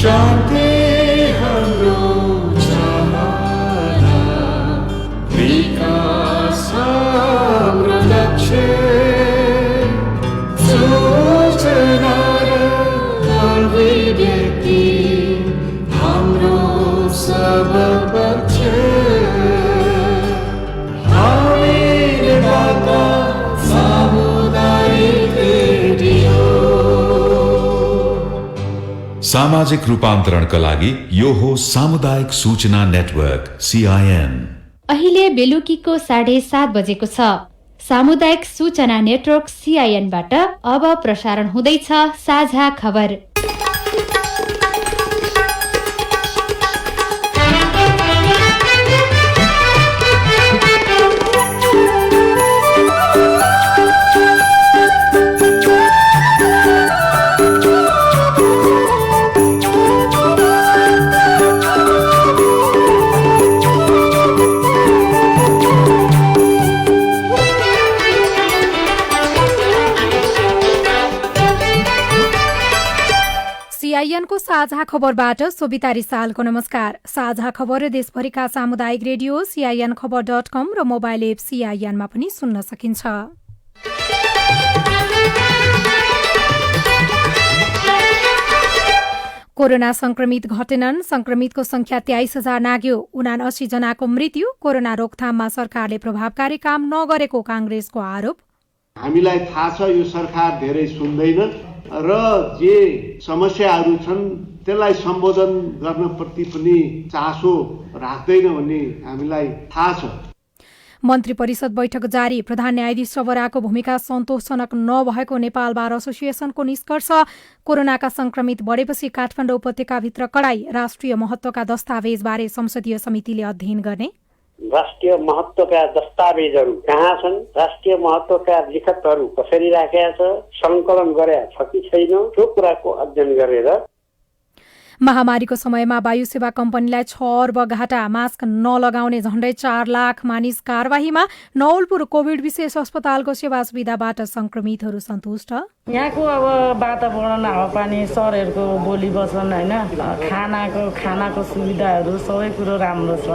शान्ति हाम्रो चाहना, विकास हाम्रो लक्ष्य, सूचना र अभिव्यक्ति हाम्रो सब पक्ष। हामी निर्माता सामुदायिक रेडियो। सामाजिक रूपान्तरणका लागि यो हो सामुदायिक सूचना नेटवर्क CIN। अहिले बेलुकीको 7:30 बजेको छ। सामुदायिक सूचना नेटवर्क CIN बाट अब प्रसारण हुँदैछ साझा खबर। CIN को साझा खबरबाट सोभिता रिसालको नमस्कार। साझा खबर देशभरिका सामुदायिक रेडियो CINखबर.com र मोबाइल एप CIN मा पनि सुन्न सकिन्छ। कोरोना संक्रमित घटेनन्, संक्रमितको संख्या 23,000 नाग्यो। 79 जनाको मृत्यु। कोरोना रोकथाममा सरकारले प्रभावकारी काम नगरेको कांग्रेसको आरोप। हामीलाई थाहा छ यो सरकार धेरै सुन्दैन र जे समस्याहरू छन् त्यसलाई सम्बोधन गर्न प्रति पनि चासो राख्दैन भन्ने हामीलाई थाहा छ। मन्त्री परिषद बैठक जारी। प्रधान न्यायाधीश सबराको भूमिका सन्तोषजनक नभएको नेपाल बार एसोसिएसनको निष्कर्ष। कोरोनाका संक्रमित बढेपछि काठमाडौँ उपत्यकाभित्र कडाई। राष्ट्रिय महत्वका दस्तावेजबारे संसदीय समितिले अध्ययन गर्ने। राष्ट्रिय महत्वका दस्तावेजहरू कहाँ छन्, राष्ट्रिय महत्वका लिखतहरू कसरी राखेका छ, संकलन गरेका छ कि छैन, त्यो कुराको अध्ययन गरेर। महामारीको समयमा वायु सेवा कम्पनीलाई 6 अर्ब घाटा। मास्क नलगाउने झण्डै 4 लाख मानिस कारवाहीमा। नवलपुर कोभिड विशेष अस्पतालको सेवा सुविधाबाट संक्रमितहरू सन्तुष्ट। यहाँको अब वातावरण, हावापानी, सरहरूको बोली वचन होइन, खानाको सुविधाहरू सबै कुरो राम्रो छ।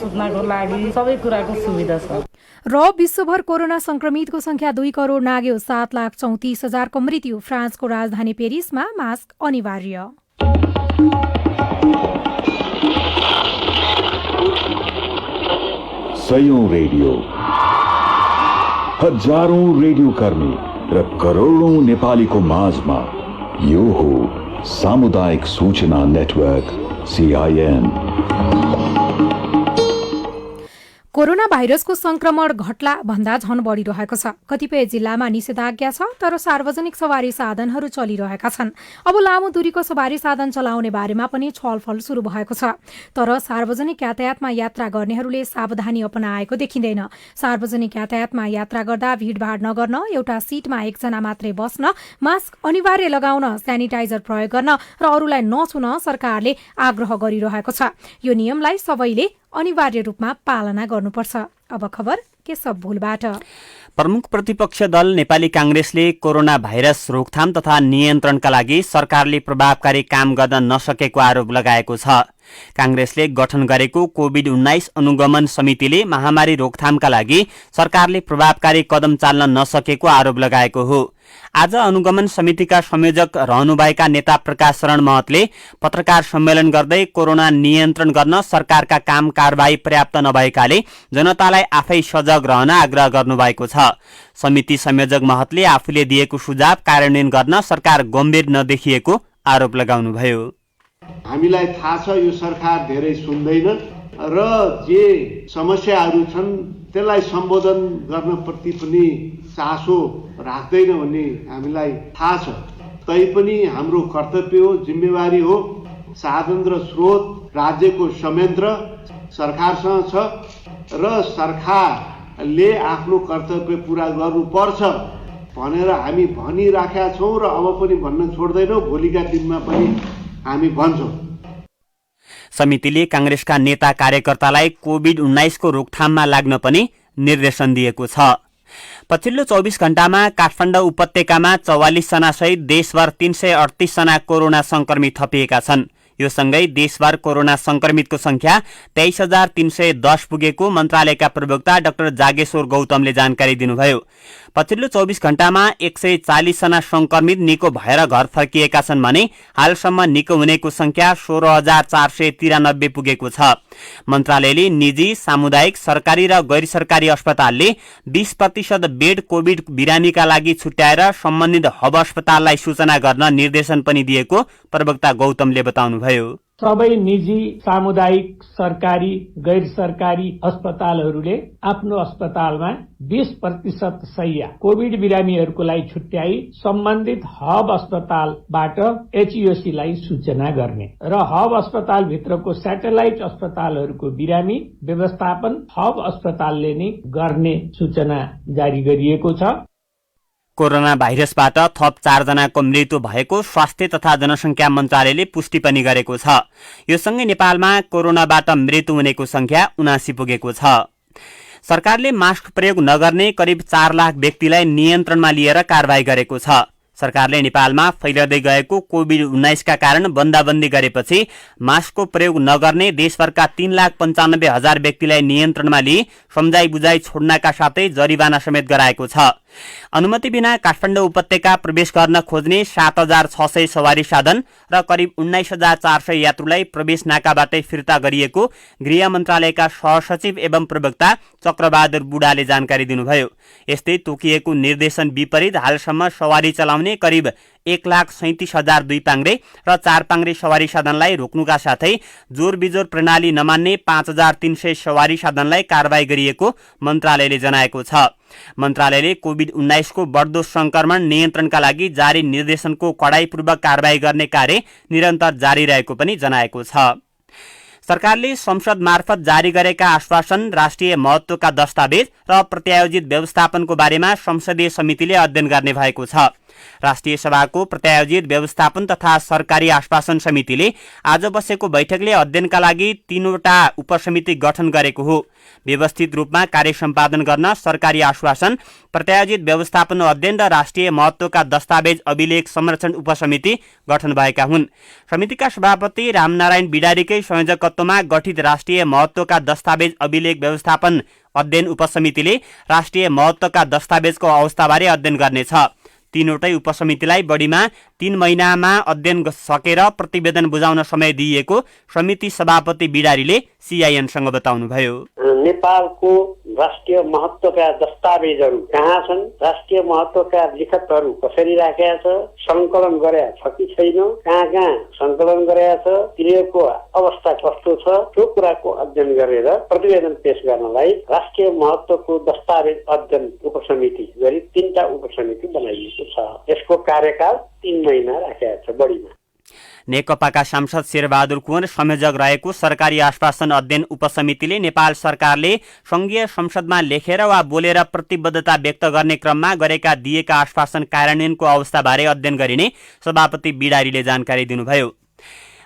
सुत्नको लागि सबै कुराको सुविधा छ। र विश्वभर कोरोना संक्रमितको संख्या 2 करोड नाग्यो। 7,34,000को मृत्यु। फ्रान्सको राजधानी पेरिसमा मास्क अनिवार्य। सयौं रेडियो, हजारौं रेडियो कर्मी र करोडौं नेपालीको माझमा यो हो सामुदायिक सूचना नेटवर्क CIN। कोरोना भाइरसको संक्रमण घट्ला भन्दा झन बढिरहेको छ। कतिपय जिल्लामा निषेधाज्ञा छ, तर सार्वजनिक सवारी साधनहरू चलिरहेका छन्। अब लामो दूरीको सवारी साधन चलाउने बारेमा पनि छलफल सुरु भएको छ। तर सार्वजनिक यातायातमा यात्रा गर्नेहरूले सावधानी अपनाएको देखिँदैन। सार्वजनिक यातायातमा यात्रा गर्दा भीडभाड नगर्न, एउटा सीटमा एकजना मात्रै बस्न, मास्क अनिवार्य लगाउन, सेनिटाइजर प्रयोग गर्न र अरूलाई नछुन सरकारले आग्रह गरिरहेको छ। यो नियमलाई सबैले अनिवार्य रूपमा पालना गर्नुपर्छ। अब खबर केशव भुलबाट। प्रमुख प्रतिपक्ष दल नेपाली कांग्रेसले कोरोना भाइरस रोकथाम तथा नियन्त्रणका लागि सरकारले प्रभावकारी काम गर्न नसकेको आरोप लगाएको छ। कांग्रेसले गठन गरेको कोभिड-19 अनुगमन समितिले महामारी रोकथामका लागि सरकारले प्रभावकारी कदम चाल्न नसकेको आरोप लगाएको हो। आज अनुगमन समितिका संयोजक रहनुभएका नेता प्रकाश शरण महतले पत्रकार सम्मेलन गर्दै कोरोना नियन्त्रण गर्न सरकारका काम कारबाही पर्याप्त नभएकाले जनतालाई आफै सजग रहन आग्रह गर्नुभएको छ। समिति संयोजक महतले आफूले दिएको सुझाव कार्यान्वयन गर्न सरकार गम्भीर नदेखिएको आरोप लगाउनुभयो। हामीलाई थाहा छ यो सरकार धेरै सुन्दैन र जे समस्याहरू छन् त्यसलाई सम्बोधन गर्न प्रति पनि चासो राख्दैन भन्ने हामीलाई थाहा छ। तैपनि हाम्रो कर्तव्य हो, जिम्मेवारी हो। साधन र स्रोत राज्यको संयन्त्र सरकारसँग छ र सरकारले आफ्नो कर्तव्य पूरा गर्नुपर्छ भनेर हामी भनिराखेका छौँ र अब पनि भन्न छोड्दैनौँ। भोलिका दिनमा पनि हामी भन्छौँ। समितिले कांग्रेसका नेता कार्यकर्तालाई कोभिड-19 को रोकथाममा लाग्न पनि निर्देशन दिएको छ। पछिल्लो 24 घण्टामा काठमाडौँ उपत्यकामा 44 जना सहित देशभर 338 जना कोरोना संक्रमित थपिएका छन्। यो सँगै देशभर कोरोना संक्रमितको संख्या 23,310 पुगेको मन्त्रालयका प्रवक्ता डाक्टर जागेश्वर गौतमले जानकारी दिनुभयो। पछिल्लो 24 घण्टामा 140 जना संक्रमित निको भएर घर फर्किएका छन् भने हालसम्म निको हुनेको संख्या 16,493 पुगेको छ। मन्त्रालयले निजी, सामुदायिक, सरकारी र गैर सरकारी अस्पतालले 20% बेड कोभिड बिरामीका लागि छुट्याएर सम्बन्धित हब अस्पताललाई सूचना गर्न निर्देशन पनि दिएको प्रवक्ता गौतमले बताउनुभयो। सबै निजी, सामुदायिक, सरकारी, गैर सरकारी अस्पतालहरूले आफ्नो अस्पतालमा 20% शैय्या कोभिड बिरामीहरूको लागि छुट्याई सम्बन्धित हब अस्पतालबाट HEOC लाई सूचना गर्ने र हब अस्पतालभित्रको स्याटेलाइट अस्पतालहरूको बिरामी व्यवस्थापन हब अस्पतालले नै गर्ने सूचना जारी गरिएको छ। कोरोना भाइरसबाट थप 4 जनाको मृत्यु भएको स्वास्थ्य तथा जनसंख्या मन्त्रालयले पुष्टि पनि गरेको छ। यो सँगै नेपालमा कोरोनाबाट मृत्यु हुनेको संख्या 79 पुगेको छ। सरकारले मास्क प्रयोग नगर्ने करिब 4 लाख व्यक्तिलाई नियन्त्रणमा लिएर कारबाही गरेको छ। सरकारले नेपालमा फैलिँदै गएको कोभिड-19 का कारण बन्दाबन्दी गरेपछि मास्कको प्रयोग नगर्ने देशभरका 3,95,000 व्यक्तिलाई नियन्त्रणमा लिई सम्झाई बुझाई छोड्नका साथै जरिवाना समेत गराएको छ। अनुमति बिना काठमाडौँ उपत्यका प्रवेश गर्न खोज्ने 7,600 सवारी साधन र करिब 19,400 यात्रुलाई प्रवेश नाकाबाटै फिर्ता गरिएको गृह मन्त्रालयका सहसचिव एवं प्रवक्ता चक्रबहादुर बुढाले जानकारी दिनुभयो। यस्तै तोकिएको निर्देशन विपरीत हालसम्म सवारी चलाउने करिब 1,37,000 दुई पाङ्ग्रे र 4 पाङ्ग्रे सवारी साधनलाई रोक्नुका साथै जोर बिजोर प्रणाली नमान्ने 5,300 सवारी साधनलाई कारबाही गरिएको मन्त्रालयले जनाएको छ। मन्त्रालयले कोभिड-19 को बढ्दो संक्रमण नियन्त्रणका लागि जारी निर्देशनको कडाईपूर्वक कारबाही गर्ने कार्य निरन्तर जारी रहेको पनि जनाएको छ। सरकारले संसद मार्फत जारी गरेका आश्वासन, राष्ट्रिय महत्वका दस्तावेज र प्रत्यायोजित व्यवस्थापनको बारेमा संसदीय समितिले अध्ययन गर्ने भएको छ। राष्ट्रिय सभाको प्रत्यायोजित व्यवस्थापन तथा सरकारी आश्वासन समितिले आज बसेको बैठकले अध्ययनका लागि 3वटा उपसमिति गठन गरेको हो। व्यवस्थित रूपमा कार्य सम्पादन गर्न सरकारी आश्वासन, प्रत्यायोजित व्यवस्थापन अध्ययन र राष्ट्रिय महत्वका दस्तावेज अभिलेख संरक्षण उपसमिति गठन भएका हुन्। समितिका सभापति रामनारायण बिडारीकै संयोजकत्वमा गठित राष्ट्रिय महत्वका दस्तावेज अभिलेख व्यवस्थापन अध्ययन उपसमितिले राष्ट्रिय महत्वका दस्तावेजको अवस्थाबारे अध्ययन गर्नेछ। 3वटै उपसमितिलाई बढीमा 3 महिनामा अध्ययन सकेर प्रतिवेदन बुझाउन समय दिइएको समिति सभापति बिडारीले CIN-सँग बताउनुभयो। नेपालको राष्ट्रिय महत्वका दस्तावेजहरू कहाँ छन्, राष्ट्रिय महत्वका लिखतहरू कसरी राखेका छ, संकलन गरेका छ कि छैन, कहाँ कहाँ संकलन गरेका छ, तिनीहरूको अवस्था कस्तो छ, त्यो कुराको अध्ययन गरेर प्रतिवेदन पेश गर्नलाई राष्ट्रिय महत्वको दस्तावेज अध्ययन उपसमिति गरी 3टा उपसमिति बनाइएको छ। यसको कार्यकाल 3 महिना राखेका छ बढीमा। नेकपाका सांसद शेरबहादुर कुँवर संयोजक रहेको सरकारी आश्वासन अध्ययन उपसमितिले नेपाल सरकारले संघीय संसदमा लेखेर वा बोलेर प्रतिबद्धता व्यक्त गर्ने क्रममा गरेका दिएका आश्वासन कार्यान्वयनको अवस्थाबारे अध्ययन गरिने सभापति बिडारीले जानकारी दिनुभयो।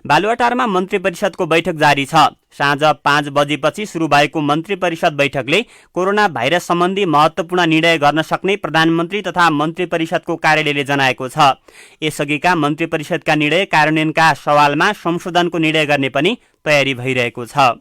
बालुवाटारमा मन्त्री परिषदको बैठक जारी छ। साँझ 5 बजेपछि सुरु भएको मन्त्री परिषद बैठकले कोरोना भाइरस सम्बन्धी महत्वपूर्ण निर्णय गर्न सक्ने प्रधानमन्त्री तथा मन्त्री परिषदको कार्यालयले जनाएको छ। यसअघिका मन्त्री परिषदका निर्णय कार्यान्वयनका सवालमा संशोधनको निर्णय गर्ने पनि तयारी भइरहेको छ।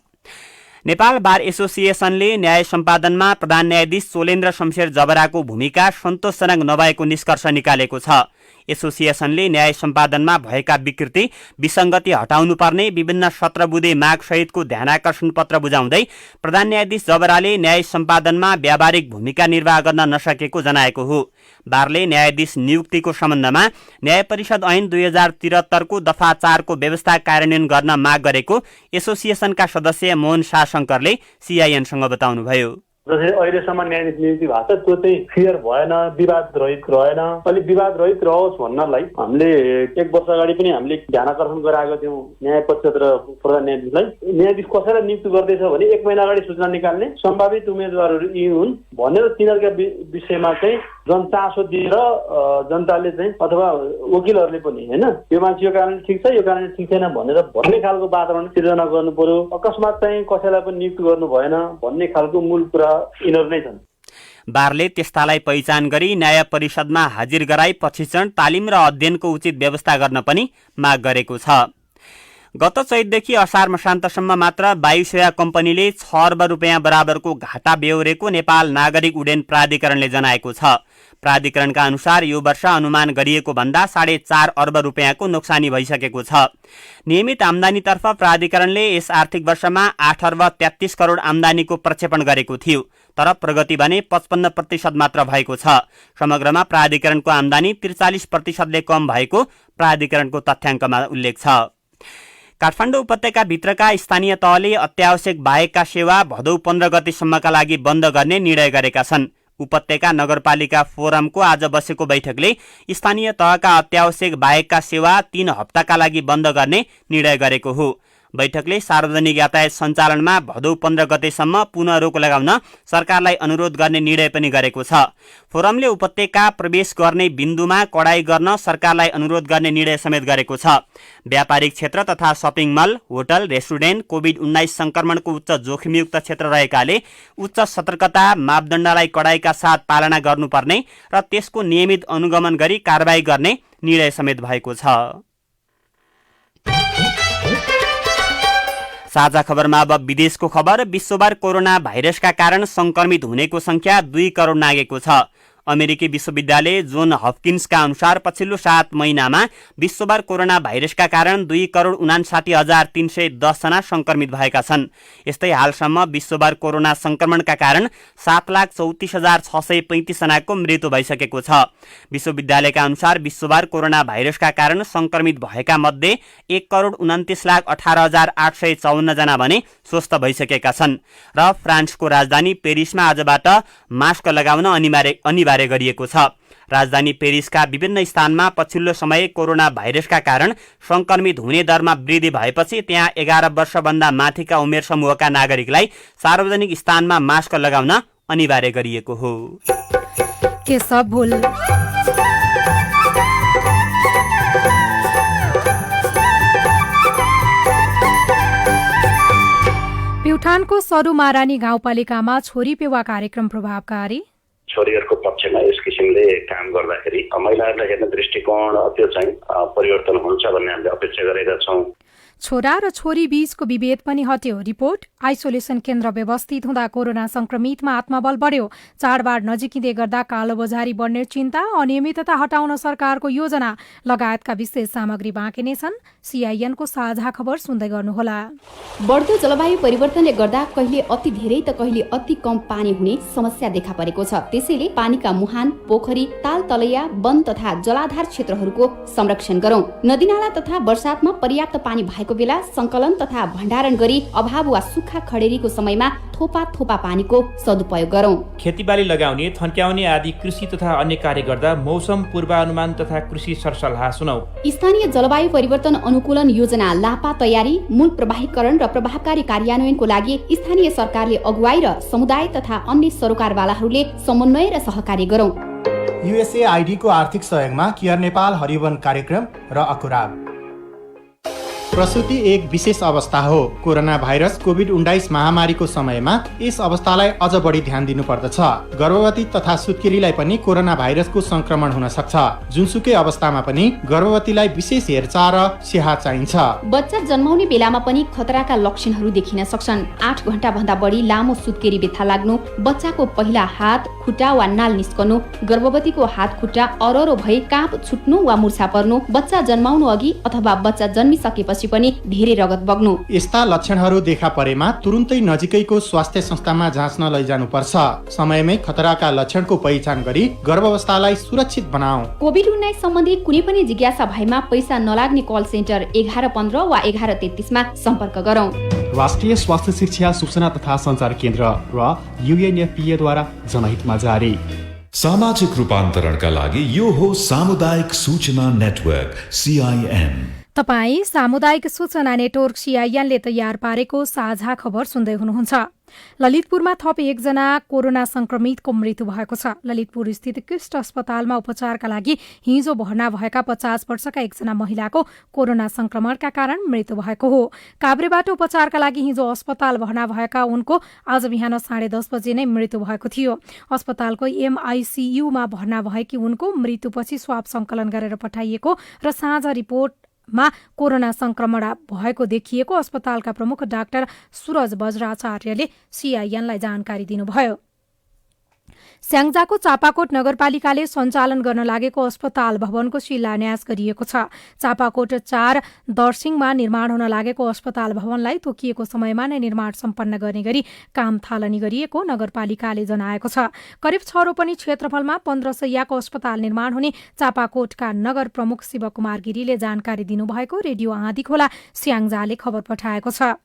नेपाल बार एसोसिएसनले न्याय सम्पादनमा प्रधान न्यायाधीश सोलेन्द्र शमशेर जबराको भूमिका सन्तोषजनक नभएको निष्कर्ष निकालेको छ। एसोसिएसनले न्याय सम्पादनमा भएका विकृति, विसङ्गति हटाउनुपर्ने विभिन्न सत्रबुँदे माग सहितको ध्यानाकर्षण पत्र बुझाउँदै प्रधान न्यायाधीश जबराले न्याय सम्पादनमा व्यावहारिक भूमिका निर्वाह गर्न नसकेको जनाएको हो। बारले न्यायाधीश नियुक्तिको सम्बन्धमा न्याय परिषद ऐन 2073 को दफा 4 को व्यवस्था कार्यान्वयन गर्न माग गरेको एसोसिएसनका सदस्य मोहन शाह शङ्करले CIN-सँग बताउनुभयो। जसरी अहिलेसम्म न्यायाधीश नियुक्ति भएको छ त्यो चाहिँ फेयर भएन, विवाद रहित रहेन। अलि विवाद रहित रहोस् भन्नलाई हामीले 1 वर्ष अगाडि पनि हामीले ध्यानाकर्षण गराएको थियौँ न्याय परिषद र प्रधान न्यायाधीशलाई। न्यायाधीश कसैलाई नियुक्ति गर्दैछ भने 1 महिना अगाडि सूचना निकाल्ने, सम्भावित उम्मेदवारहरू यी हुन् भनेर तिनीहरूका विषयमा चाहिँ जनचासो दिएर जनताले चाहिँ अथवा वकिलहरूले पनि हैन यो मान्छे यो कारण ठिक छ, यो कारण ठिक छैन भनेर भन्ने खालको वातावरण सिर्जना गर्नु पर्यो। अकस्मात चाहिँ कसैलाई पनि नियुक्ति गर्नु भएन भन्ने खालको मूल कुरा यिनीहरू नै छन्। बारले त्यस्तालाई पहिचान गरी न्याय परिषदमा हाजिर गराई प्रशिक्षण, तालिम र अध्ययनको उचित व्यवस्था गर्न पनि माग गरेको छ। गत चैतदेखि असार मसान्तसम्म मात्र वायुसेवा कम्पनीले 6 अर्ब रुपियाँ बराबरको घाटा बेहोरेको नेपाल नागरिक उड्डयन प्राधिकरणले जनाएको छ। प्राधिकरणका अनुसार यो वर्ष अनुमान गरिएको भन्दा 4.5 अर्ब रुपियाँको नोक्सानी भइसकेको छ। नियमित आम्दानीतर्फ प्राधिकरणले यस आर्थिक वर्षमा 8 अर्ब 33 करोड आम्दानीको प्रक्षेपण गरेको थियो, तर प्रगति भने 55% मात्र भएको छ। समग्रमा प्राधिकरणको आम्दानी 43%ले कम भएको प्राधिकरणको तथ्याङ्कमा उल्लेख छ। काठमाडौँ उपत्यकाभित्रका स्थानीय तहले अत्यावश्यक बाहेकका सेवा भदौ 15 गतेसम्मका लागि बन्द गर्ने निर्णय गरेका छन्। उपत्यका नगरपालिका फोरमको आज बसेको बैठकले स्थानीय तहका अत्यावश्यक बाहेकका सेवा 3 हप्ताका लागि बन्द गर्ने निर्णय गरेको हो। बैठकले सार्वजनिक यातायात सञ्चालनमा भदौ 15 गतेसम्म पुनः रोक लगाउन सरकारलाई अनुरोध गर्ने निर्णय पनि गरेको छ। फोरमले उपत्यका प्रवेश गर्ने बिन्दुमा कडाई गर्न सरकारलाई अनुरोध गर्ने निर्णय समेत गरेको छ। व्यापारिक क्षेत्र तथा शपिङ मल, होटल, रेस्टुरेन्ट कोभिड-19 संक्रमणको उच्च जोखिमयुक्त क्षेत्र रहेकाले उच्च सतर्कता मापदण्डलाई कडाईका साथ पालना गर्नुपर्ने र त्यसको नियमित अनुगमन गरी कारबाही गर्ने निर्णय समेत भएको छ। साझा खबरमा अब विदेशको खबर। विश्वभर कोरोना भाइरसका कारण संक्रमित हुनेको संख्या 2 करोड नागेको छ। अमेरिकी विश्वविद्यालय जोन हपकिन्सका अनुसार पछिल्लो 7 महिनामा विश्वभर कोरोना भाइरसका कारण 2 करोड 59,310 जना संक्रमित भएका छन्। यस्तै हालसम्म विश्वभर कोरोना संक्रमणका कारण 7,34,635 जनाको मृत्यु भइसकेको छ। विश्वविद्यालयका अनुसार विश्वभर कोरोना भाइरसका कारण संक्रमित भएका मध्ये 1 करोड 29,18,854 जना भने स्वस्थ भइसकेका छन् र फ्रान्सको राजधानी पेरिसमा आजबाट मास्क लगाउन अनिवार्य गरिएको छ। राजधानी पेरिसका विभिन्न स्थानमा पछिल्लो समय कोरोना भाइरसका कारण संक्रमित हुने दरमा वृद्धि भएपछि त्यहाँ 11 वर्षभन्दा माथिका उमेर समूहका नागरिकलाई सार्वजनिक स्थानमा मास्क लगाउन अनिवार्य गरिएको हो। प्युठानको सरुमारानी गाउँपालिकामा छोरी पेवा कार्यक्रम प्रभावकारी। छोरीहरूको पक्षमा यस किसिमले काम गर्दाखेरि महिलाहरूलाई हेर्ने दृष्टिकोण त्यो चाहिँ परिवर्तन हुन्छ भन्ने हामीले अपेक्षा गरेका छौँ। छोरा र छोरी बीचको विभेद पनि हट्यो। रिपोर्ट। आइसोलेसन केन्द्र व्यवस्थित हुँदा कोरोना संक्रमितमा आत्मबल बढ्यो। चाडबाड नजिकिँदै गर्दा कालोबजारी बढ्ने चिन्ता, अनियमितता हटाउन सरकारको योजना लगायतका विशेष सामग्री बाँकी नै छन्। सीआईएनको साझा खबर सुन्दै गर्नुहोला। बढ्दो जलवायु परिवर्तनले गर्दा कहिले अति धेरै त कहिले अति कम पानी हुने समस्या देखा परेको छ। त्यसैले पानीका मुहान, पोखरी, ताल तलैया, वन तथा जलाधार क्षेत्रहरूको संरक्षण गरौं। नदीनाला तथा वर्षातमा पर्याप्त पानी भएको बेला संकलन तथा भण्डारण गरी अभाव वा सुक्खा खडेरीको समयमा थोपा थोपा पानीको सदुपयोग गरौं। खेतीबाली लगाउने, थन्क्याउने आदि कृषि तथा अन्य कार्य गर्दा मौसम पूर्वानुमान तथा कृषि सरसल्लाह सुनौ। स्थानीय जलवायु परिवर्तन अनुकूलन योजना लापा तयारी, मूल प्रवाहीकरण र प्रभावकारी कार्यान्वयनको लागि स्थानीय सरकारले अगुवाई र समुदाय तथा अन्य सरोकारवालाहरूले समन्वय र सहकार्य गरौं। USAID को आर्थिक सहयोगमा केयर नेपाल हरिवन कार्यक्रम र अकुराब। प्रसूति एक विशेष अवस्था हो। कोरोना भाइरस कोभिड-19 महामारीको समयमा यस अवस्थालाई अझ बढी ध्यान दिनुपर्दछ। गर्भवती तथा सुत्केरीलाई पनि कोरोना भाइरसको संक्रमण हुन सक्छ। जुनसुकै अवस्थामा पनि गर्भवतीलाई विशेष हेरचाह र स्याहार चाहिन्छ। बच्चा जन्माउने बेलामा पनि खतराका लक्षणहरू देखिन सक्छन्। 8 घण्टा भन्दा बढी लामो सुत्केरी व्यथा लाग्नु, बच्चाको पहिला हात, खुट्टा वा नाल निस्कनु, गर्भवतीको हात खुट्टा अररो भई काप छुट्नु वा मुर्छा पर्नु, बच्चा जन्माउनु अघि अथवा बच्चा जन्मिसकेपछि पनि धेरै रगत बग्नु। यस्ता लक्षणहरू देखा परेमा तुरुन्तै नजिकैको स्वास्थ्य संस्थामा जाँच्न लैजानु पर्छ। समयमै खतराका लक्षणको पहिचान गरी गर्भावस्थालाई सुरक्षित बनाऊ। कोभिड-19 सम्बन्धी कुनै पनि जिज्ञासा भएमा पैसा नलाग्ने कल सेन्टर 1115 वा 1133 मा सम्पर्क गरौँ। राष्ट्रिय स्वास्थ्य शिक्षा सूचना तथा सञ्चार केन्द्र र UNFPA द्वारा जनहितमा जारी। सामाजिक रूपान्तरणका लागि यो हो सामुदायिक सूचना नेटवर्क CIN। तपाई सामुदायिक सूचना नेटवर्क CIN ले तयार पारेको साझा खबर सुन्दै हुनुहुन्छ। ललितपुरमा थप 1 जना कोरोना संक्रमितको मृत्यु भएको छ। ललितपुर स्थित कृष्ण अस्पतालमा उपचारका लागि हिजो भर्ना भएका 50 वर्षका 1 जना महिलाको कोरोना संक्रमणका कारण मृत्यु भएको हो। काभ्रेबाट उपचारका लागि हिजो अस्पताल भर्ना भएका उनको आज बिहान 10:30 बजे नै मृत्यु भएको थियो। अस्पतालको MICU मा भर्ना भएकी उनको मृत्युपछि स्वाब संकलन गरेर पठाइएको र साँझ रिपोर्ट मा कोरोना संक्रमण भएको देखिएको अस्पतालका प्रमुख डाक्टर सूरज बज्राचार्यले सीआईएनलाई जानकारी दिनुभयो। स्याङ्जाको चापाकोट नगरपालिकाले सञ्चालन गर्न लागेको अस्पताल भवनको शिलान्यास गरिएको छ। चापाकोट 4 दर्सिङमा निर्माण हुन लागेको अस्पताल भवनलाई तोकिएको समयमा नै निर्माण सम्पन्न गर्ने गरी काम थालनी गरिएको नगरपालिकाले जनाएको छ। करिब 6 रोपनी क्षेत्रफलमा 15 शैय्याको अस्पताल निर्माण हुने चापाकोटका नगर प्रमुख शिवकुमार गिरीले जानकारी दिनुभएको रेडियो आँधीखोला स्याङ्जाले खबर पठाएको छ।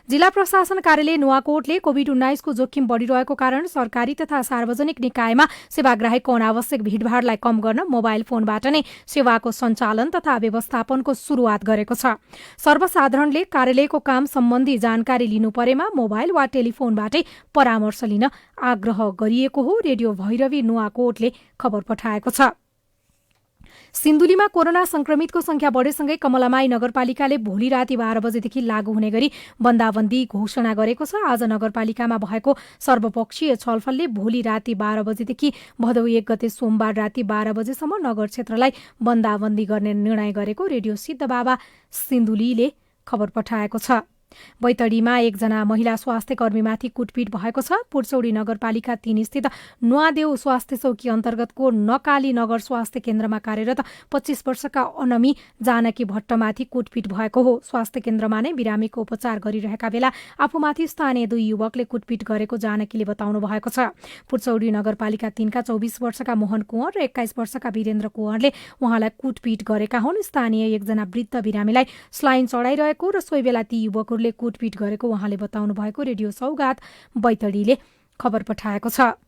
जिल्ला प्रशासन कार्यालय नुवाकोटले कोभिड-19 को जोखिम बढ़िरहेको कारण सरकारी तथा सार्वजनिक निकायमा सेवाग्राहीको अनावश्यक भीड़भाड़लाई कम गर्न मोबाइल फोनबाट नै सेवाको सञ्चालन तथा व्यवस्थापनको सुरुवात गरेको छ। सर्वसाधारणले कार्यालयको काम सम्बन्धी जानकारी लिनु परेमा मोबाइल वा टेलिफोनबाटै परामर्श लिन आग्रह गरिएको हो। रेडियो भैरवी नुवाकोटले खबर पठाएको छ। सिन्धुलीमा कोरोना संक्रमितको संख्या बढेसँगै कमलामाई नगरपालिकाले भोलि राति 12 बजेदेखि लागू हुने गरी बन्दाबन्दी घोषणा गरेको छ। आज नगरपालिकामा भएको सर्वपक्षीय छलफलले भोलि राति 12 बजेदेखि भदौ 1 गते सोमबार राति 12 बजेसम्म नगर क्षेत्रलाई बन्दाबन्दी गर्ने निर्णय गरेको रेडियो सिद्धबाबा सिन्धुलीले खबर पठाएको छ। बैतडीमा एकजना महिला स्वास्थ्य कर्मीमाथि कुटपिट भएको छ। पुर्चौडी नगरपालिका 3 स्थित नुवादेउ स्वास्थ्य चौकी अन्तर्गतको नकाली नगर स्वास्थ्य केन्द्रमा कार्यरत 25 वर्षका अनमी जानकी भट्टमाथि कुटपिट भएको हो। स्वास्थ्य केन्द्रमा नै बिरामीको उपचार गरिरहेका बेला आफूमाथि स्थानीय 2 युवकले कुटपिट गरेको जानकीले बताउनु भएको छ। पुर्चौडी नगरपालिका 3 का 24 वर्षका मोहन कुँवर र 21 वर्षका वीरेन्द्र कुँवरले उहाँलाई कुटपिट गरेका हुन्। स्थानीय एकजना वृद्ध बिरामीलाई स्लाइन चढाइरहेको र सोही बेला ती युवकहरू कुटपिट गरेको उहाँले बताउनु भएको रेडियो सौगात बैतडीले खबर पठाएको छ।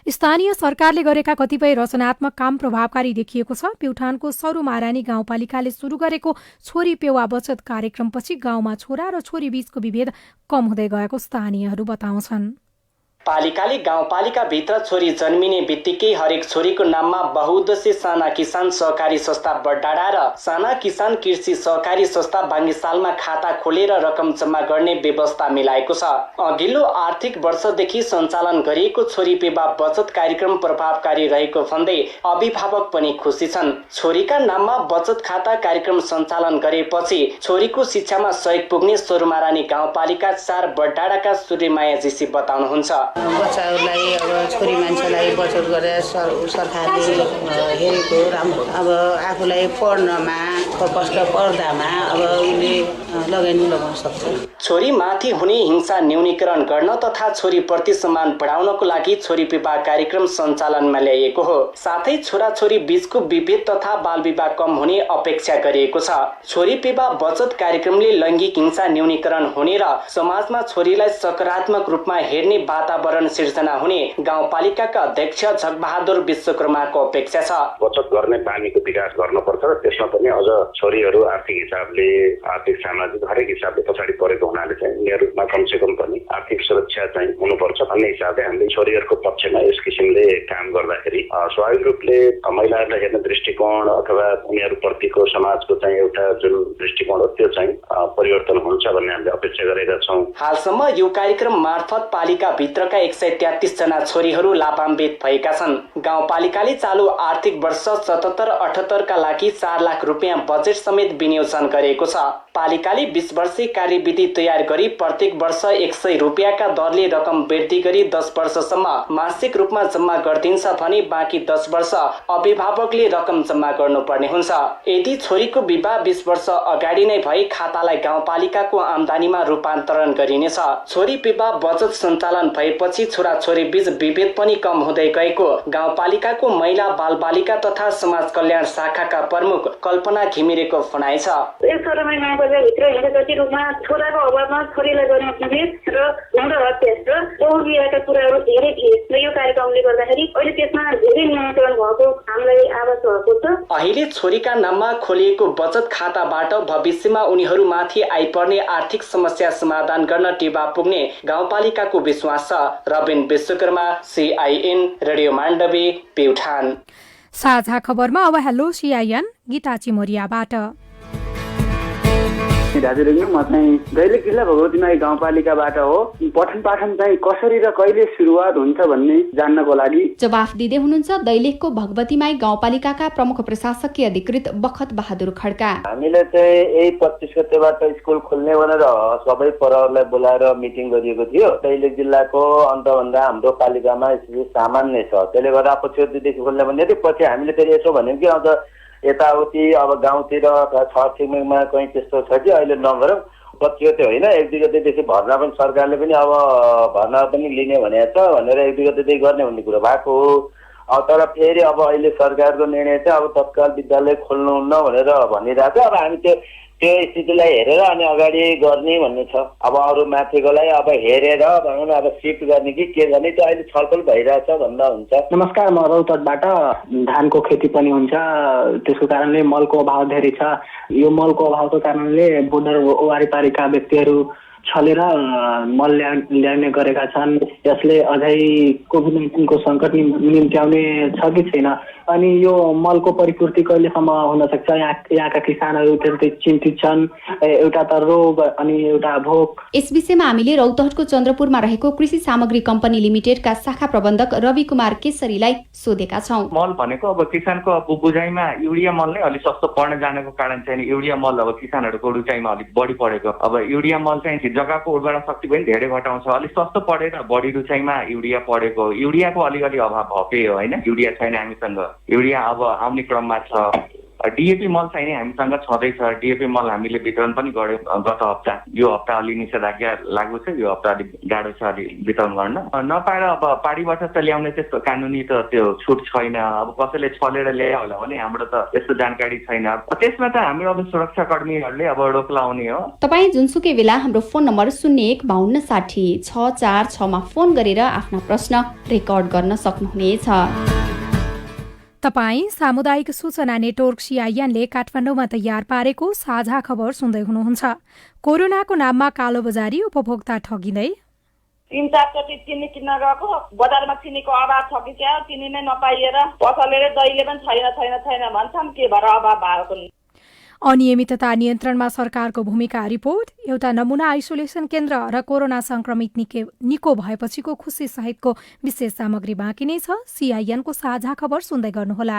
स्थानीय सरकारले गरेका कतिपय रचनात्मक काम प्रभावकारी देखिएको छ। प्युठानको सरुमारानी गाउँपालिकाले सुरु गरेको छोरी पेवा बचत कार्यक्रमपछि गाउँमा छोरा र छोरी बीचको विभेद कम हुँदै गएको स्थानीयहरू बताउँछन्। पालिकाले गाउँपालिकाभित्र छोरी जन्मिने बित्तिकै हरेक छोरीको नाममा बहुउद्देश्य साना किसान सहकारी संस्था बडाडा र साना किसान कृषि सहकारी संस्था बाङ्गीसालमा खाता खोलेर रकम जम्मा गर्ने व्यवस्था मिलाएको छ। अघिल्लो आर्थिक वर्षदेखि सञ्चालन गरिएको छोरी पेवा बचत कार्यक्रम प्रभावकारी रहेको भन्दै अभिभावक पनि खुसी छन्। छोरीका नाममा बचत खाता कार्यक्रम सञ्चालन गरेपछि छोरीको शिक्षामा सहयोग पुग्ने सरुमारानी गाउँपालिका 4 बडाडाका सूर्यमाया जीसी बताउनुहुन्छ। बच्चाहरूलाई अब छोरी मान्छेलाई बचत गरेर सरकारले हेरेको राम्रो। अब आफूलाई पढ्नमा कष्ट पर्दामा अब उसले लगाउन सक्छ। छोरी माथि हुने हिंसा न्यूनीकरण गर्न तथा छोरी प्रति सम्मान बढाउनको लागि छोरी विवाह कार्यक्रम सञ्चालनमा ल्याइएको हो। साथै छोराछोरी बीचको विभेद तथा बाल विवाह कम हुने अपेक्षा गरिएको छ। छोरी विवाह बचत कार्यक्रमले लैङ्गिक हिंसा न्यूनीकरण हुने र समाजमा छोरीलाई सकारात्मक रूपमा हेर्ने वातावरण सिर्जना हुने गाउँपालिकाका अध्यक्ष झकबहादुर विश्वकर्माको अपेक्षा छ। बचत गर्ने बानीको विकास गर्नुपर्छ र त्यसमा पनि अझ छोरीहरू आर्थिक हिसाबले आर्थिक सामाजिक हरेक हिसाबले पछाडि परेको हुनाले चाहिँ उनीहरूमा कमसेकम पनि आर्थिक सुरक्षा चाहिँ हुनुपर्छ भन्ने हिसाबले हामीले छोरीहरूको पक्षमा यस किसिमले काम गर्दाखेरि स्वाभाविक रूपले महिलाहरूलाई हेर्ने दृष्टिकोण अथवा उनीहरूप्रतिको समाजको चाहिँ एउटा जुन दृष्टिकोण हो त्यो चाहिँ परिवर्तन हुन्छ भन्ने हामीले अपेक्षा गरेका छौँ। हालसम्म यो कार्यक्रम मार्फत पालिका भित्रका 133 जना छोरीहरू लाभान्वित भएका छन्। गाउँपालिकाले चालु आर्थिक वर्ष 77-78 का लागि 4 लाख रुपियाँ बजेट समेत विनियोजन गरेको छ। पालिकाले 20 वर्षे कार्यविधि तयार गरी प्रत्येक वर्ष 100 रुपियाँका दरले रकम वृद्धि गरी 10 वर्षसम्म मासिक रूपमा जम्मा गरिदिन्छ भने बाँकी 10 वर्ष अभिभावकले रकम जम्मा गर्नुपर्ने हुन्छ। यदि छोरीको विवाह 20 वर्ष अगाडि नै भए खातालाई गाउँपालिकाको आम्दानीमा रूपान्तरण गरिनेछ। छोरी विवाह बचत सञ्चालन भएपछि छोराछोरी बीच विभेद पनि कम हुँदै गएको गाउँपालिकाको महिला बालबालिका तथा समाज कल्याण शाखाका प्रमुख कल्पना घिमिरेको भनाइ छ। भित्र हिंसागति रूपमा छोराको अभावमा छोरीलाई गर्ने विभेद र भ्रूण हत्या र बहुविवाहका कुराहरू धेरै थिए र यो कार्यक्रमले गर्दाखेरि अहिले त्यसमा धेरै नियन्त्रण भएको हामीलाई आवाज भएको छ। अहिले छोरीका नाममा खोलिएको बचत खाताबाट भविष्यमा उनीहरूमाथि आइपर्ने आर्थिक समस्या समाधान गर्न टेवा पुग्ने गाउँपालिकाको विश्वास छ। Rabin Vishwakarma, CIN radio Mandavi, Pyuthan. साझा खबरमा अब हेलो CIN गीता चिमोरियाबाट। दाजुरेग्मी म चाहिँ दैलेख जिल्ला भगवतीमाई गाउँपालिकाबाट हो। पठन पाठन चाहिँ कसरी र कहिले सुरुवात हुन्छ भन्ने जान्नको लागि जवाफ दिँदै हुनुहुन्छ दैलेखको भगवतीमाई गाउँपालिकाका प्रमुख प्रशासकीय अधिकृत बखत बहादुर खड्का। हामीले चाहिँ यही 25 गतेबाट स्कुल खोल्ने भनेर सबै पढाउहरूलाई बोलाएर मिटिङ गरिएको थियो। दैलेख जिल्लाको अन्तभन्दा हाम्रो पालिकामा स्थिति सामान्य छ, त्यसले गर्दा 25 गतेदेखि खोल्ने भने पछि हामीले फेरि यसो भन्यौँ कि अझ यताउति अब गाउँतिर छर छिमेकमा कहीँ त्यस्तो छ कि अहिले नगरौँ। 25 गते होइन, 1-2 गतेदेखि भर्ना पनि सरकारले पनि अब भर्ना पनि लिने भनेको छ भनेर 1-2 गतेदेखि गर्ने भन्ने कुरो भएको हो। तर फेरि अब अहिले सरकारको निर्णय चाहिँ अब तत्काल विद्यालय खोल्नुहुन्न भनेर भनिरहेको छ। अब हामी त्यो स्थितिलाई हेरेर अनि अगाडि गर्ने भन्ने छ। अब अरू माथिकोलाई अब हेरेर भनौँ न अब सिफ्ट गर्ने कि के गर्ने त्यो अहिले छलफल भइरहेछ भन्दा हुन्छ। नमस्कार, म रौतहटबाट। धानको खेती पनि हुन्छ, त्यसको कारणले मलको अभाव धेरै छ। यो मलको अभावको कारणले बोर्डर वारिपारिका व्यक्तिहरू छलेर मल ल्याउने गरेका छन्। यसले अझै कोभिड-19 को सङ्कट निम्त्याउने छ कि छैन, अनि यो मलको परिपूर्ति कहिलेसम्म हुन सक्छ? यहाँका किसानहरू त्यस्तै चिन्तित छन्। एउटा त रोग अनि एउटा भोक। यस विषयमा हामीले रौतहटको चन्द्रपुरमा रहेको कृषि सामग्री कम्पनी लिमिटेडका शाखा प्रबन्धक रवि कुमार केसरीलाई सोधेका छौं। मल भनेको अब किसानको बुझाइमा युरिया मल नै अलिक सस्तो पर्न जानेको कारण चाहिँ युरिया मल अब किसानहरूको रुचाइमा अलिक बढी परेको। अब युरिया मल चाहिँ जग्गाको उर्वरा शक्ति पनि धेरै घटाउँछ, अलिक सस्तो परेर बढी रुचाइमा युरिया परेको। युरियाको अलिकति अभाव भए हो होइन, युरिया छैन हामीसँग। युरिया अब आउने क्रममा छ। डिएपी मल चाहिँ हामीसँग छँदैछ। डिएपी मल हामीले वितरण पनि गर्यौँ गत हप्ता। यो हप्ता अलि निषेधाज्ञा लागू छ, यो हप्ता अलिक गाह्रो छ अलि वितरण गर्न। नपाएर अब पाडीबाट त ल्याउने त्यस्तो कानुनी त त्यो छुट छैन। अब कसैले छलेर ल्यायो होला भने हाम्रो त त्यस्तो जानकारी छैन। त्यसमा त हाम्रो अब सुरक्षाकर्मीहरूले अब रोक लगाउने हो। तपाईँ जुनसुकै बेला हाम्रो फोन नम्बर 015260 मा फोन गरेर आफ्ना प्रश्न रेकर्ड गर्न सक्नुहुनेछ। तपाईँ सामुदायिक सूचना नेटवर्क CIN-ले काठमाडौँमा तयार पारेको साझा खबर सुन्दै हुनुहुन्छ। कोरोनाको नाममा कालोबजारी, उपभोक्ता ठगिँदै। 3-4 चोटि चिनी किन्न गएको, बजारमा चिनीको अभाव छ कि क्या, चिनी नै नपाइएर पसलले दैले पनि छैन भन्छन्, के भएर अभाव भएको। अनियमितता नियन्त्रणमा सरकारको भूमिका रिपोर्ट, एउटा नमुना आइसोलेसन केन्द्र र कोरोना संक्रमित निको भएपछिको खुशी सहितको विशेष सामग्री बाँकी नै छ। CIN-को साझा खबर सुन्दै गर्नुहोला।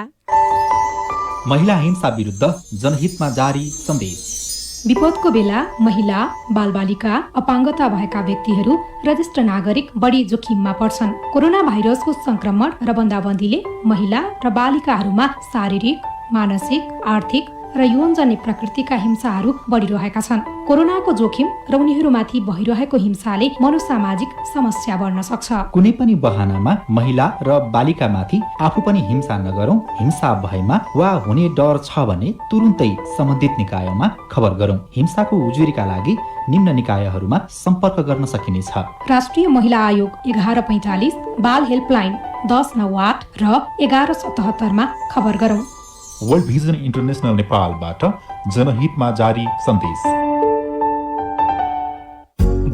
महिला हिंसा विरुद्ध जनहितमा जारी सन्देश। विपदको बेला महिला, बालबालिका, अपाङ्गता भएका व्यक्तिहरू र ज्येष्ठ नागरिक बढी जोखिममा पर्छन्। कोरोना भाइरसको संक्रमण र बन्दाबन्दीले महिला र बालिकाहरूमा शारीरिक, मानसिक, आर्थिक र यौनजन्य प्रकृतिका हिंसाहरू बढिरहेका छन्। कोरोनाको जोखिम र उनीहरूमाथि भइरहेको हिंसाले मनोसामाजिक समस्या बढ्न सक्छ। कुनै पनि बहानामा महिला र बालिकामाथि आफू पनि हिंसा नगरौं। हिंसा भएमा वा हुने डर छ भने तुरुन्तै सम्बन्धित निकायमा खबर गरौं। हिंसाको उजुरीका लागि निम्न निकायहरूमा सम्पर्क गर्न सकिनेछ। राष्ट्रिय महिला आयोग 1145, बाल हेल्पलाइन 1098 र 1177 मा खबर गरौं। वर्ल्ड भिजन इन्टरनेसनल नेपालबाट जनहितमा जारी सन्देश।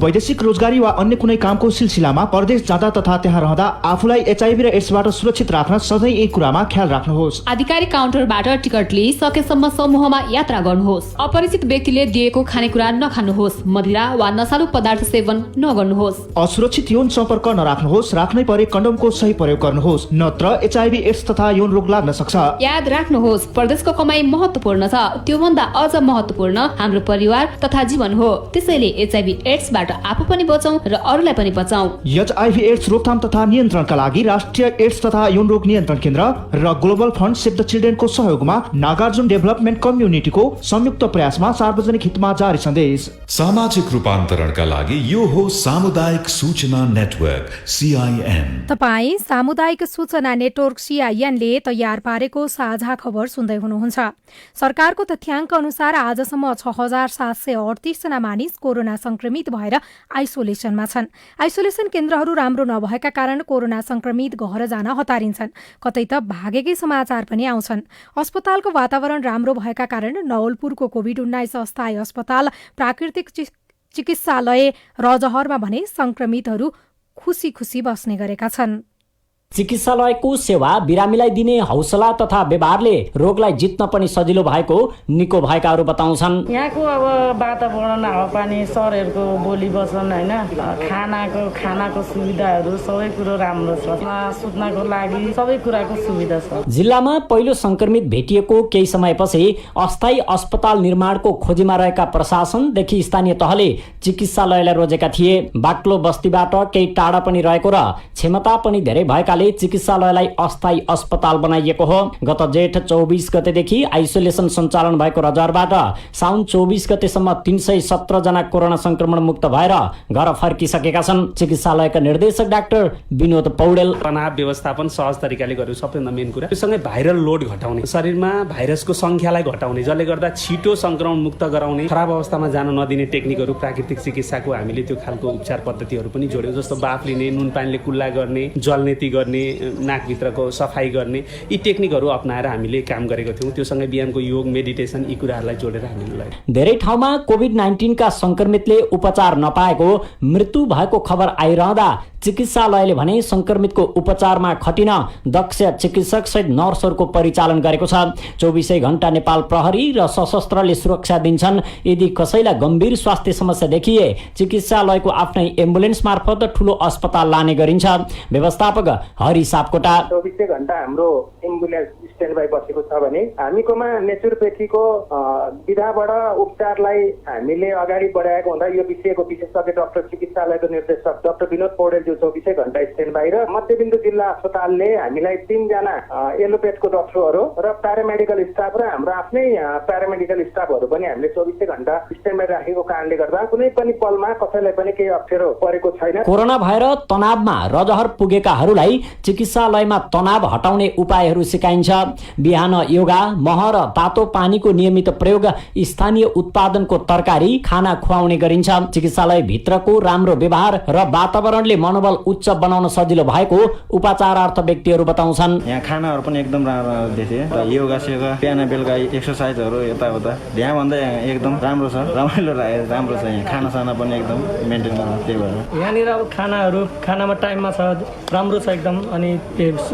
वैदेशिक रोजगारी वा अन्य कुनै कामको सिलसिलामा परदेश जाँदा तथा त्यहाँ रहँदा आफूलाई HIV र एड्सबाट सुरक्षित राख्न सधैँ यी कुरामा ख्याल राख्नुहोस्। आधिकारिक काउन्टरबाट टिकट लिई सकेसम्म समूहमा यात्रा गर्नुहोस्। अपरिचित व्यक्तिले दिएको खानेकुरा नखानुहोस्। मदिरा वा नशालु पदार्थ सेवन नगर्नुहोस्। असुरक्षित यौन सम्पर्क नराख्नुहोस्। राख्नै परे कन्डमको सही प्रयोग गर्नुहोस्, नत्र HIV एड्स तथा यौन रोग लाग्न सक्छ। याद राख्नुहोस्, परदेशको कमाई महत्त्वपूर्ण छ, त्योभन्दा अझ महत्त्वपूर्ण हाम्रो परिवार तथा जीवन हो। त्यसैले HIV एड्सबाट आफू पनि बचौं र अरूलाई पनि बचाऊ। HIV एड्स रोकथाम तथा नियन्त्रणका लागि राष्ट्रिय एड्स तथा यौन रोग नियन्त्रण केन्द्र र ग्लोबल फन्ड सेभ द चिल्ड्रेनको सहयोगमा नागार्जुन डेभलपमेन्ट कम्युनिटीको संयुक्त प्रयासमा सार्वजनिक हितमा जारी सन्देश। सामाजिक रूपान्तरणका लागि यो हो सामुदायिक सूचना नेटवर्क CIN। तपाईँ सामुदायिक सूचना नेटवर्क CIN-ले तयार पारेको साझा खबर सुन्दै हुनुहुन्छ। सरकारको तथ्याङ्क अनुसार आजसम्म 6738 जना मानिस कोरोना संक्रमित भएर आइसोलेसनमा छन्। आइसोलेसन केन्द्रहरू राम्रो नभएका कारण कोरोना संक्रमित घर जान हतारिन्छन्, कतै त भागेकै समाचार पनि आउँछन्। अस्पतालको वातावरण राम्रो भएका कारण नवलपुरको कोभिड-19 अस्थायी अस्पताल, प्राकृतिक चिकित्सालय रजहरमा भने संक्रमितहरू खुसी खुसी बस्ने गरेका छन्। चिकित्सालयको सेवा बिरामीलाई दिने हौसला तथा व्यवहारले रोगलाई जित्न पनि सजिलो भएको निको भएकाहरू बताउँछन्। यहाँको अब वातावरण, हावापानी, सरहरूको बोली वचन होइन, खानाको सुविधाहरू सबै कुरो राम्रो छ। सुत्नको लागि सबै कुराको सुविधा छ। जिल्लामा पहिलो संक्रमित भेटिएको केही समयपछि अस्थायी अस्पताल निर्माणको खोजीमा रहेका प्रशासनदेखि स्थानीय तहले चिकित्सालयलाई रोजेका थिए। बाक्लो बस्तीबाट केही टाढा पनि रहेको र क्षमता पनि धेरै भएकाले चिकित्सालयलाई अस्थायी अस्पताल बनाइएको हो। गत जेठ 24 गतेदेखि आइसोलेसन सञ्चालन भएको रजरबाट साउन 24 गतेसम्म 317 जना कोरोना संक्रमण मुक्त भएर घर फर्किसकेका छन्। चिकित्सालयका निर्देशक डाक्टर विनोद पौडेल, तनाव व्यवस्थापन सहज तरिकाले गर्नु सबैभन्दा मेन कुरा। त्योसँगै भाइरल लोड घटाउने, शरीरमा भाइरसको संख्यालाई घटाउने, जसले गर्दा छिटो संक्रमण मुक्त गराउने, खराब अवस्थामा जान नदिने टेक्निकहरू, प्राकृतिक चिकित्साको हामीले त्यो खालको उपचार पद्धतिहरू पनि जोड्यौँ। जस्तो बाफ लिने, नुन पानीले कुल्ला गर्ने, जलनेती गर्ने, नाकभित्रको सफाई गर्ने, यी टेक्निकहरू अपनाएर हामीले काम गरेको थियौँ। त्योसँगै बिहानको योग, मेडिटेसन, यी कुराहरूलाई जोडेर हामीले धेरै ठाउँमा कोभिड-19 का संक्रमितले उपचार नपाएको, मृत्यु भएको खबर आइरहँदा चिकित्सालयले भने संक्रमितको उपचारमा खटिन दक्ष चिकित्सक सहित नर्सहरूको परिचालन गरेको छ। 24 घण्टा नेपाल प्रहरी र सशस्त्रले सुरक्षा दिन्छन्। यदि कसैलाई गम्भीर स्वास्थ्य समस्या देखिए चिकित्सालयको आफ्नै एम्बुलेन्स मार्फत ठूलो अस्पताल लाने गरिन्छ। व्यवस्थापक हरि सापकोटा, 24 घण्टा हाम्रो एम्बुलेन्स स्ट्यान्ड बाई बसेको छ भने हामीकोमा नेचुरोपेथीको विधाबाट उपचारलाई हामीले अगाडि बढाएको हुँदा यो विषयको विशेषज्ञ डाक्टर चिकित्सालयको निर्देशक डाक्टर विनोद पौडेल 24 घण्टा स्ट्यान्ड बाई र मध्यबिन्दु जिल्ला अस्पतालले हामीलाई 3 जना एलोपेथको डाक्टरहरू र प्यारामेडिकल स्टाफ र हाम्रो आफ्नै प्यारामेडिकल स्टाफहरू पनि हामीले 24 घण्टा स्ट्यान्ड बाई राखेको कारणले गर्दा कुनै पनि पलमा कसैलाई पनि केही अप्ठ्यारो परेको छैन। कोरोना भएर तनावमा रजहर पुगेकाहरूलाई चिकित्सालयमा तनाव हटाउने उपायहरू सिकाइन्छ। बिहान योगा, मह र तातो पानीको नियमित प्रयोग, स्थानीय उत्पादनको तरकारी, खाना खुवाउने गरिन्छ। चिकित्सालय भित्रको राम्रो व्यवहार र वातावरणले मनोबल उच्च बनाउन सजिलो भएको उपचारार्थ व्यक्तिहरू बताउँछन्। यहाँ खानाहरू पनि एकदम राम्रो देखे र योगा सेगा, बिहान बेलुका एक्सर्साइजहरू यताउता ध्यान भन्दा एकदम राम्रो छ, रमाइलो राम्रो छ। यहाँ खानासाना पनि एकदम मेन्टेन गर्नु, त्यही भएर यहाँनिर अब खानामा टाइममा छ, राम्रो छ एकदम। अनि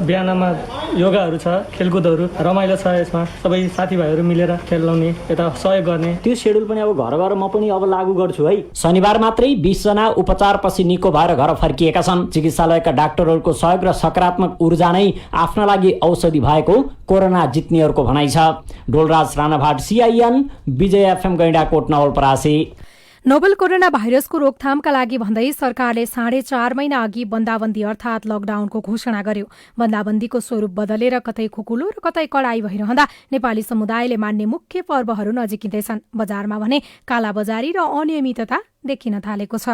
बिहानमा योगाहरू छ, खेलकुदहरू रमाइलो छ। यसमा सबै साथीभाइहरू मिलेर खेल्ने, यता सहयोग गर्ने, त्यो सेड्युल पनि अब घर म पनि अब लागू गर्छु है। शनिबार मात्रै 20 जना उपचारपछि निको भएर घर फर्किएका छन्। चिकित्सालयका डाक्टरहरूको सहयोग र सकारात्मक ऊर्जा नै आफ्ना लागि औषधि भएको कोरोना जित्नेहरूको भनाइ छ। डोलराज राणाभाट, CIN, विजय FM, Gaindakot, Nawalparasi. Novel corona भाइरसको रोकथामका लागि भन्दै सरकारले 4.5 महिना अघि बन्दाबन्दी अर्थात् लकडाउनको घोषणा गर्यो। बन्दाबन्दीको स्वरूप बदलेर कतै खुकुलो र कतै कडाई भइरहँदा नेपाली समुदायले मान्ने मुख्य पर्वहरू नजिकिँदैछन्। बजारमा भने कालाबजारी र अनियमितता देखिन थालेको छ।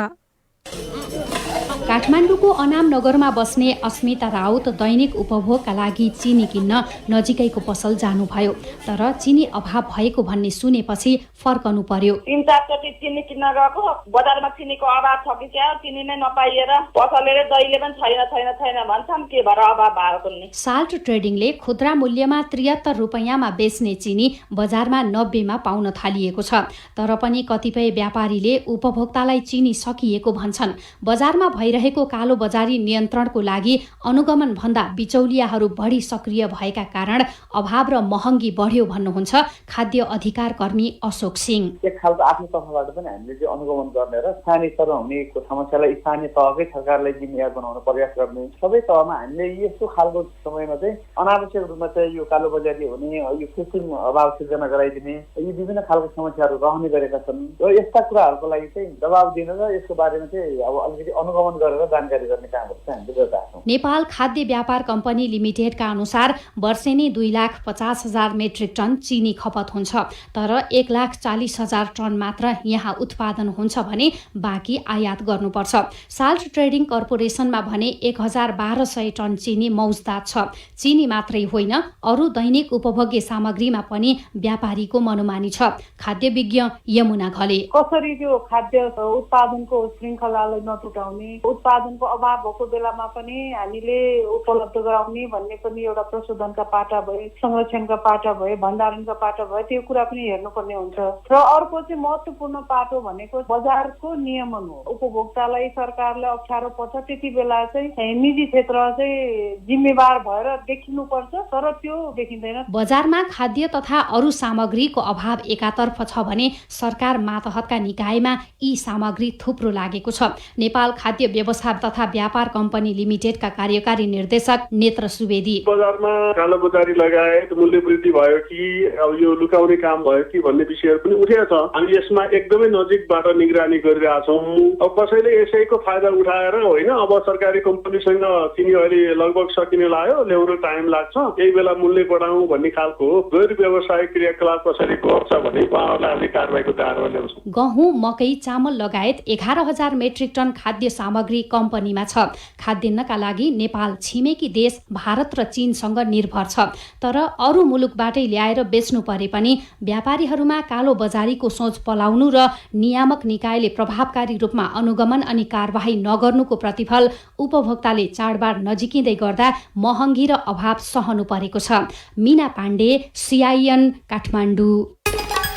काठमाडौँको अनाम नगरमा बस्ने अस्मिता राउत दैनिक उपभोगका लागि चिनी किन्न नजिकैको पसल जानुभयो, तर चिनी अभाव भएको भन्ने सुनेपछि फर्कनु पर्यो। 3-4 चोटि चिनी किन्न गएको, बजारमा चिनीको अभाव छ कि क्या, चिनी नै नपाइएर पसलले दैले पनि छैन भन्छन्, के भएर अभाव भएको नि। साल्ट ट्रेडिङले खुद्रा मूल्यमा 73 रुपैयाँमा बेच्ने चिनी बजारमा 90 मा पाउन थालिएको छ। तर पनि कतिपय व्यापारीले उपभोक्तालाई चिनी सकिएको भन्छन्। बजारमा भइरहेको कालो बजारी नियन्त्रणको लागि अनुगमन भन्दा बिचौलियाहरू बढी सक्रिय भएका कारण अभाव र महँगी बढ्यो भन्नुहुन्छ खाद्य अधिकार कर्मी अशोक सिंह। एक खालको आफ्नो तर्फबाट पनि हामीले चाहिँ अनुगमन गर्ने र स्थानीय तहमा हुने समस्यालाई स्थानीय तहकै सरकारलाई जिम्मेवार बनाउन प्रयास गर्ने। सबै तहमा हामीले यस्तो खालको समयमा चाहिँ अनावश्यक रूपमा चाहिँ यो कालो बजारी हुने, यो कृत्रिम अभाव सिर्जना गराइदिने, यी विभिन्न खालको समस्याहरू रहने गरेका छन् र यस्ता कुराहरूको लागि चाहिँ दबाब दिन र यसको बारेमा चाहिँ अब अलिकति अनुगमन गरेर जानकारी गर्ने कामहरू चाहिँ हामीले गर्दा छौँ। नेपाल खाद्य व्यापार कम्पनी लिमिटेडका अनुसार वर्षेनी 2,50,000 मेट्रिक टन चिनी खपत हुन्छ, तर 1,40,000 टन मात्र यहाँ उत्पादन हुन्छ भने बाँकी आयात गर्नुपर्छ। साल्ट ट्रेडिङ कर्पोरेसनमा भने 1,1200 टन चिनी मौजदात छ। चिनी मात्रै होइन, अरू दैनिक उपभोग्य सामग्रीमा पनि व्यापारीको मनोमानी छ। खाद्य विज्ञ यमुना घले, कसरी त्यो खाद्य उत्पादनको श्रृङ्खलालाई नटुटाउने, उत्पादनको अभाव भएको बेलामा पनि हामीले उपलब्ध गराउने भन्ने पनि एउटा प्रशोधनका पाटा भए, संरक्षणका पाटा भए, भण्डारणका पाटा भए, त्यो कुरा पनि हेर्नुपर्ने हुन्छ। र अर्को चाहिँ महत्त्वपूर्ण पाटो भनेको बजारको नियमन हो। उपभोक्तालाई सरकारले अप्ठ्यारो पर्छ त्यति बेला चाहिँ निजी क्षेत्र चाहिँ जिम्मेवार भएर देखिनुपर्छ, तर त्यो देखिँदैन। बजारमा खाद्य तथा अरू सामग्रीको अभाव एकातर्फ छ भने सरकार मातहतका निकायमा यी सामग्री थुप्रो लागेको छ। नेपाल खाद्य व्यवस्था तथा व्यापार कम्पनी लिमिटेडका कार्यकारी निर्देशक नेत्र सुवेदी, बजारमा कालोबजारी लगायत मूल्य वृद्धि भयो कि अब यो लुकाउने काम भयो कि भन्ने विषयहरू पनि उठेको छ। हामी यसमा एकदमै नजिकबाट निगरानी गरिरहेछौँ। अब कसैले यसैको फाइदा उठाएर होइन, अब सरकारी कम्पनीसँग चिनी अहिले लगभग सकिने लाग्यो, ल्याउन टाइम लाग्छ, यही बेला मूल्य बढाउँ भन्ने खालको गैर व्यावसायिक क्रियाकलाप कसरी गर्छ भने उहाँहरूलाई हामी कारबाहीको दायरामा ल्याउँछौँ। गहुँ, मकै, चामल लगायत 11,000 मेट्रिक टन खाद्य सामग्री कम्पनीमा छ। खाद्यान्नका लागि नेपाल छिमेकी देश भारत र चीनसँग निर्भर छ, तर अरू मुलुकबाटै ल्याएर बेच्नु परे पनि व्यापारीहरूमा कालो बजारीको सोच पलाउनु र नियामक निकायले प्रभावकारी रूपमा अनुगमन अनि कारबाही नगर्नुको प्रतिफल उपभोक्ताले चाडबाड नजिकिँदै गर्दा महँगी र अभाव सहनु परेको छ। मीना पाण्डे, CIN, काठमाडौँ।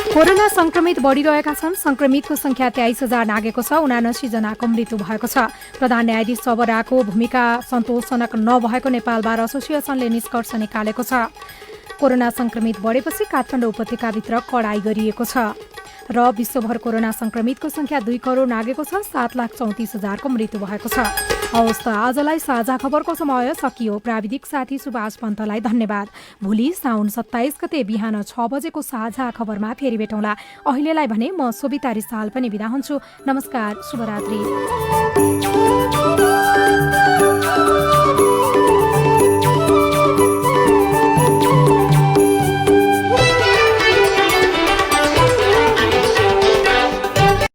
कोरोना संक्रमित बढ़िरहेका छन्। संक्रमितको संख्या 23,000 नागेको छ। 79 जनाको मृत्यु भएको छ। प्रधान न्यायाधीश सबराको भूमिका सन्तोषजनक नभएको नेपाल बार एसोसिएसनले निष्कर्ष निकालेको छ। कोरोना संक्रमित बढेपछि काठमाडौँ उपत्यकाभित्र कडाई गरिएको छ र विश्वभर कोरोना संक्रमितको संख्या 2 करोड नागेको छ। 7,34,000को मृत्यु भएको छ। हवस् त आजलाई साझा खबरको समय सकियो। प्राविधिक साथी सुभाष पन्तलाई धन्यवाद। भोलि साउन 27 गते बिहान 6 बजेको साझा खबरमा फेरि भेटौँला। अहिलेलाई भने म सोभिता रिसाल पनि बिदा हुन्छु। नमस्कार, शुभरात्रि।